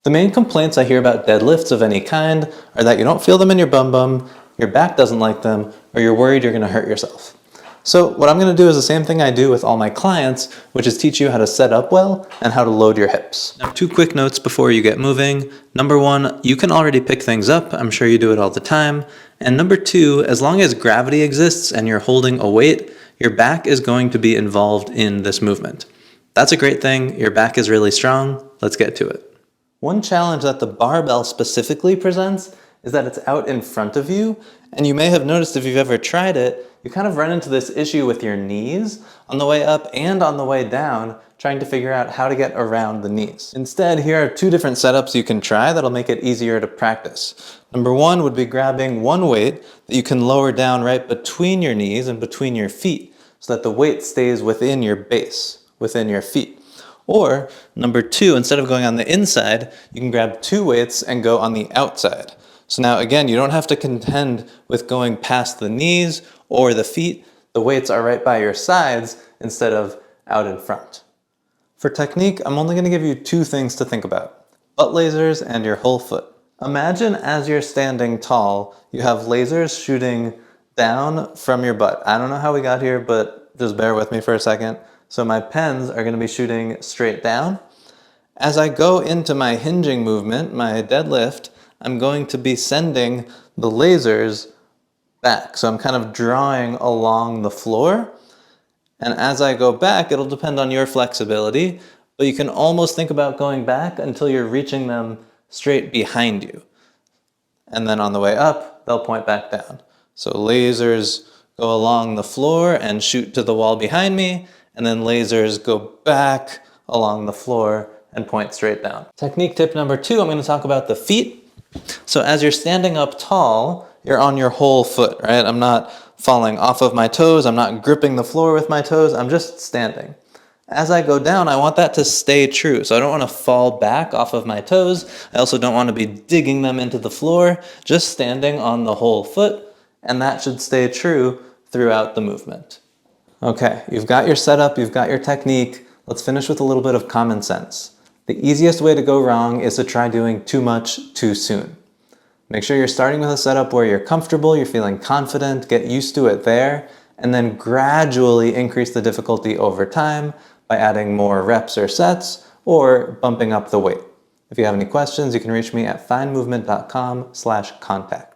The main complaints I hear about deadlifts of any kind are that you don't feel them in your bum bum, your back doesn't like them, or you're worried you're going to hurt yourself. So what I'm going to do is the same thing I do with all my clients, which is teach you how to set up well and how to load your hips. Now, 2 quick notes before you get moving. Number 1, you can already pick things up. I'm sure you do it all the time. And number 2, as long as gravity exists and you're holding a weight, your back is going to be involved in this movement. That's a great thing. Your back is really strong. Let's get to it. One challenge that the barbell specifically presents is that it's out in front of you, and you may have noticed if you've ever tried it, you kind of run into this issue with your knees on the way up and on the way down, trying to figure out how to get around the knees. Instead, here are 2 different setups you can try that'll make it easier to practice. Number 1 would be grabbing one weight that you can lower down right between your knees and between your feet, so that the weight stays within your base, within your feet. Or, number 2, instead of going on the inside, you can grab 2 weights and go on the outside. So now again, you don't have to contend with going past the knees or the feet. The weights are right by your sides instead of out in front. For technique, I'm only going to give you 2 things to think about: butt lasers and your whole foot. Imagine as you're standing tall, you have lasers shooting down from your butt. I don't know how we got here, but just bear with me for a second. So my pens are going to be shooting straight down. As I go into my hinging movement, my deadlift, I'm going to be sending the lasers back. So I'm kind of drawing along the floor. And as I go back, it'll depend on your flexibility, but you can almost think about going back until you're reaching them straight behind you. And then on the way up, they'll point back down. So lasers go along the floor and shoot to the wall behind me, and then lasers go back along the floor and point straight down. Technique tip number 2, I'm going to talk about the feet. So as you're standing up tall, you're on your whole foot, right? I'm not falling off of my toes, I'm not gripping the floor with my toes, I'm just standing. As I go down, I want that to stay true. So I don't want to fall back off of my toes. I also don't want to be digging them into the floor, just standing on the whole foot, and that should stay true throughout the movement. Okay, you've got your setup, you've got your technique. Let's finish with a little bit of common sense. The easiest way to go wrong is to try doing too much too soon. Make sure you're starting with a setup where you're comfortable, you're feeling confident, get used to it there, and then gradually increase the difficulty over time by adding more reps or sets or bumping up the weight. If you have any questions, you can reach me at finemovement.com/contact.